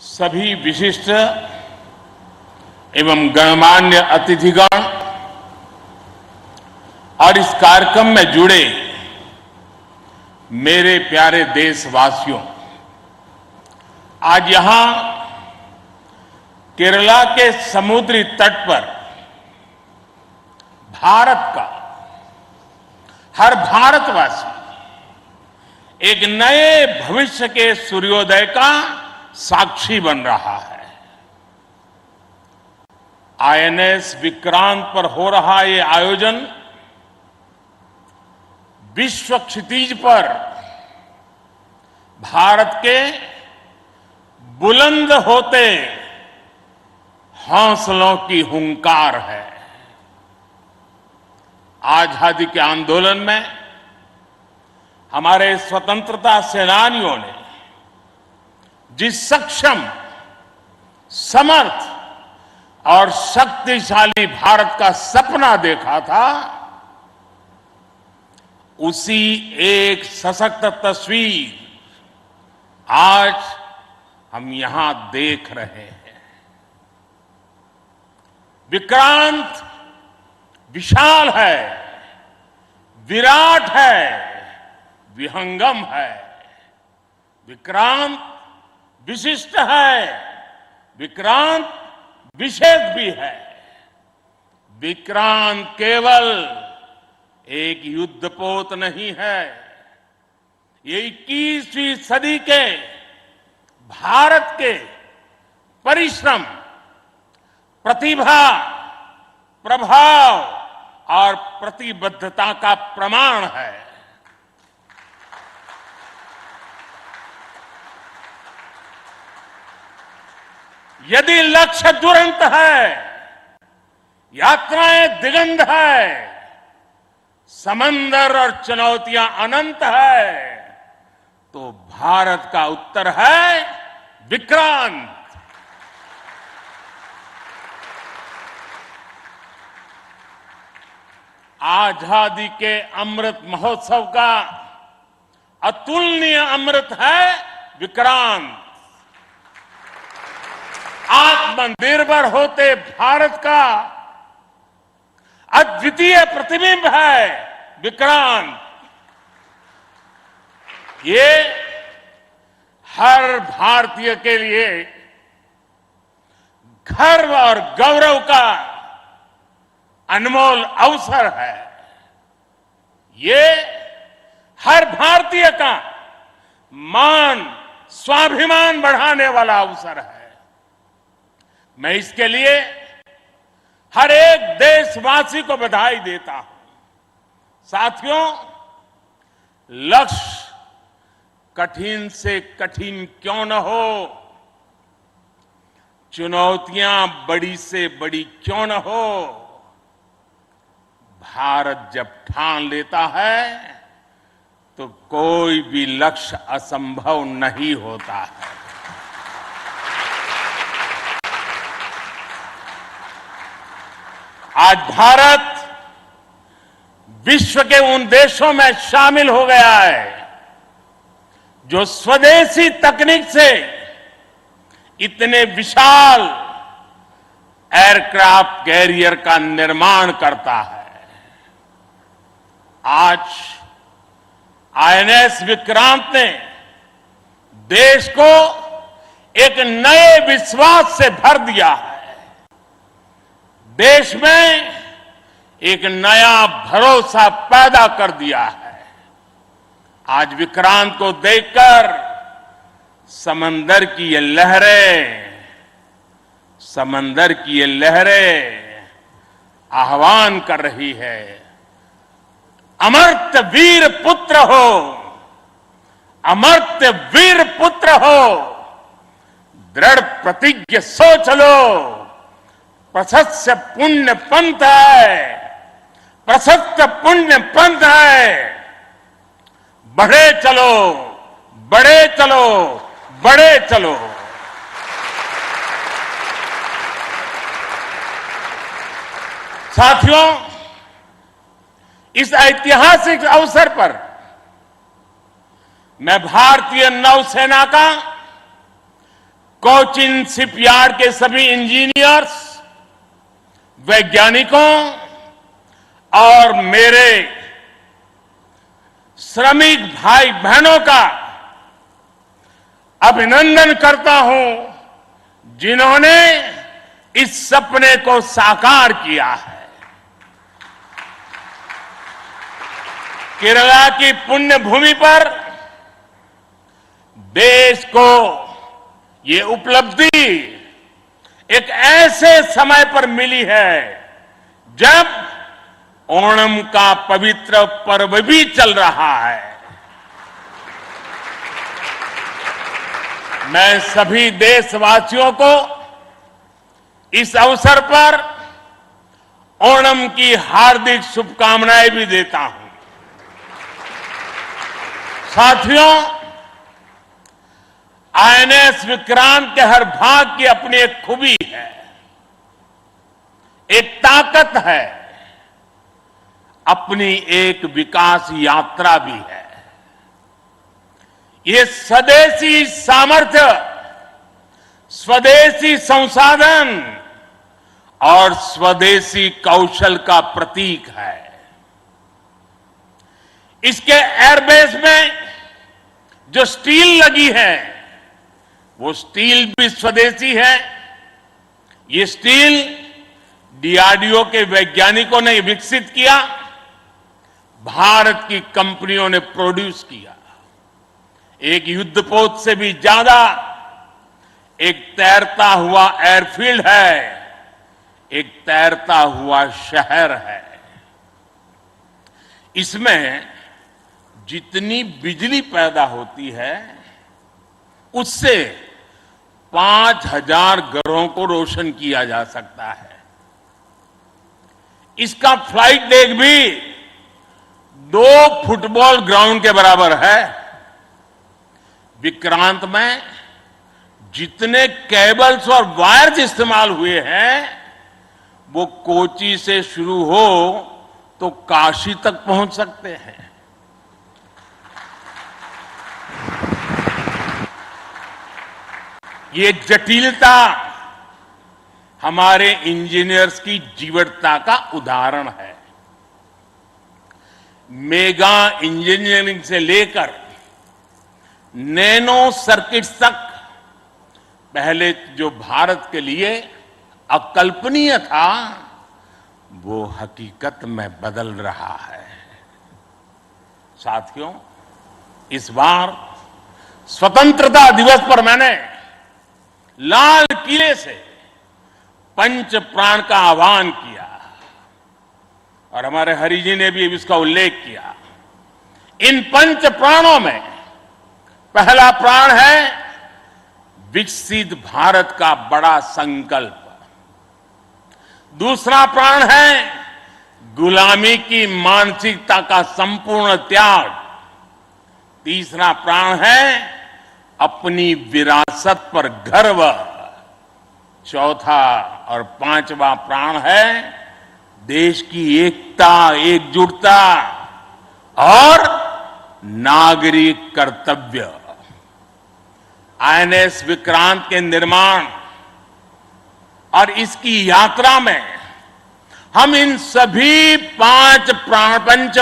सभी विशिष्ट एवं गणमान्य अतिथिगण और इस कार्यक्रम में जुड़े मेरे प्यारे देशवासियों, आज यहां केरला के समुद्री तट पर भारत का हर भारतवासी एक नए भविष्य के सूर्योदय का साक्षी बन रहा है। आईएनएस विक्रांत पर हो रहा ये आयोजन विश्व क्षितिज पर भारत के बुलंद होते हौसलों की हुंकार है। आजादी के आंदोलन में हमारे स्वतंत्रता सेनानियों ने जिस सक्षम, समर्थ और शक्तिशाली भारत का सपना देखा था, उसी एक सशक्त तस्वीर आज हम यहां देख रहे हैं। विक्रांत विशाल है, विराट है, विहंगम है। विक्रांत विशिष्ट है, विक्रांत विशेष भी है। विक्रांत केवल एक युद्धपोत नहीं है, ये 21वीं सदी के भारत के परिश्रम, प्रतिभा, प्रभाव और प्रतिबद्धता का प्रमाण है। यदि लक्ष्य दुरंत है, यात्राएं दिगंत है, समंदर और चुनौतियां अनंत है, तो भारत का उत्तर है विक्रांत। आजादी के अमृत महोत्सव का अतुलनीय अमृत है विक्रांत। आत्मनिर्भर होते भारत का अद्वितीय प्रतिबिंब है विक्रांत। ये हर भारतीय के लिए गर्व और गौरव का अनमोल अवसर है। ये हर भारतीय का मान, स्वाभिमान बढ़ाने वाला अवसर है। मैं इसके लिए हर एक देशवासी को बधाई देता हूं। साथियों, लक्ष्य कठिन से कठिन क्यों न हो, चुनौतियां बड़ी से बड़ी क्यों न हो, भारत जब ठान लेता है तो कोई भी लक्ष्य असंभव नहीं होता है। आज भारत विश्व के उन देशों में शामिल हो गया है जो स्वदेशी तकनीक से इतने विशाल एयरक्राफ्ट कैरियर का निर्माण करता है। आज आईएनएस विक्रांत ने देश को एक नए विश्वास से भर दिया है। देश में एक नया भरोसा पैदा कर दिया है। आज विक्रांत को देखकर समंदर की ये लहरें आह्वान कर रही है, अमर्त्य वीर पुत्र हो, अमर्त्य वीर पुत्र हो, दृढ़ प्रतिज्ञ सोच लो, प्रशस्त पुण्य पंथ है, प्रशस्त पुण्य पंथ है। बढ़े चलो, बढ़े चलो, बढ़े चलो। साथियों, इस ऐतिहासिक अवसर पर मैं भारतीय नौसेना का कोचिन शिपयार्ड के सभी इंजीनियर्स, वैज्ञानिकों और मेरे श्रमिक भाई बहनों का अभिनंदन करता हूं, जिन्होंने इस सपने को साकार किया है। केरला की पुण्य भूमि पर देश को ये उपलब्धि एक ऐसे समय पर मिली है जब ओणम का पवित्र पर्व भी चल रहा है। मैं सभी देशवासियों को इस अवसर पर ओणम की हार्दिक शुभकामनाएं भी देता हूं। साथियों, आईएनएस विक्रांत के हर भाग की अपनी एक खूबी है, एक ताकत है, अपनी एक विकास यात्रा भी है। ये स्वदेशी सामर्थ्य, स्वदेशी संसाधन और स्वदेशी कौशल का प्रतीक है। इसके एयरबेस में जो स्टील लगी है, वो स्टील भी स्वदेशी है। ये स्टील डीआरडीओ के वैज्ञानिकों ने विकसित किया, भारत की कंपनियों ने प्रोड्यूस किया। एक युद्धपोत से भी ज्यादा एक तैरता हुआ एयरफील्ड है, एक तैरता हुआ शहर है। इसमें जितनी बिजली पैदा होती है, उससे 5000 घरों को रोशन किया जा सकता है। इसका फ्लाइट डेक भी 2 फुटबॉल ग्राउंड के बराबर है। विक्रांत में जितने केबल्स और वायर्स इस्तेमाल हुए हैं, वो कोची से शुरू हो तो काशी तक पहुंच सकते हैं। ये जटिलता हमारे इंजीनियर्स की जीवटता का उदाहरण है। मेगा इंजीनियरिंग से लेकर नैनो सर्किट्स तक पहले जो भारत के लिए अकल्पनीय था, वो हकीकत में बदल रहा है। साथियों, इस बार स्वतंत्रता दिवस पर मैंने लाल किले से पंच प्राण का आह्वान किया और हमारे हरि जी ने भी इसका उल्लेख किया। इन पंच प्राणों में पहला प्राण है विकसित भारत का बड़ा संकल्प, दूसरा प्राण है गुलामी की मानसिकता का संपूर्ण त्याग, तीसरा प्राण है अपनी विरासत पर गर्व, चौथा और पांचवा प्राण है देश की एकता, एकजुटता और नागरिक कर्तव्य। आईएनएस विक्रांत के निर्माण और इसकी यात्रा में हम इन सभी पंच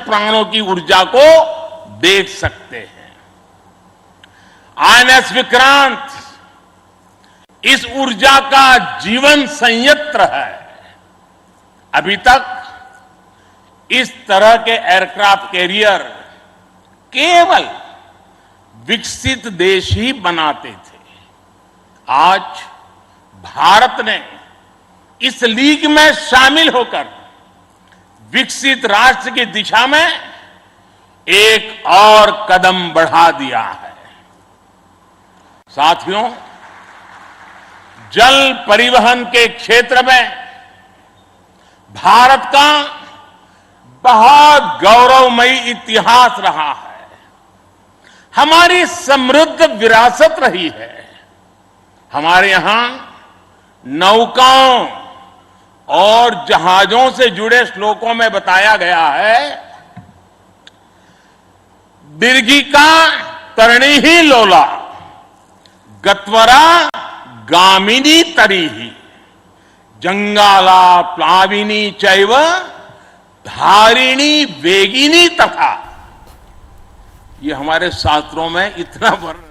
प्राणों की ऊर्जा को देख सकते हैं। आईएनएस विक्रांत इस ऊर्जा का जीवन संयंत्र है। अभी तक इस तरह के एयरक्राफ्ट कैरियर केवल विकसित देश ही बनाते थे। आज भारत ने इस लीग में शामिल होकर विकसित राष्ट्र की दिशा में एक और कदम बढ़ा दिया है। साथियों, जल परिवहन के क्षेत्र में भारत का बहुत गौरवमयी इतिहास रहा है। हमारी समृद्ध विरासत रही है। हमारे यहां नौकाओं और जहाजों से जुड़े श्लोकों में बताया गया है, दीर्घिका तरणी ही लोला, गत्वरा गामिनी तरीहि जंगाला प्लाविनी चैव धारिणी वेगिनी तथा। ये हमारे शास्त्रों में इतना वर्णन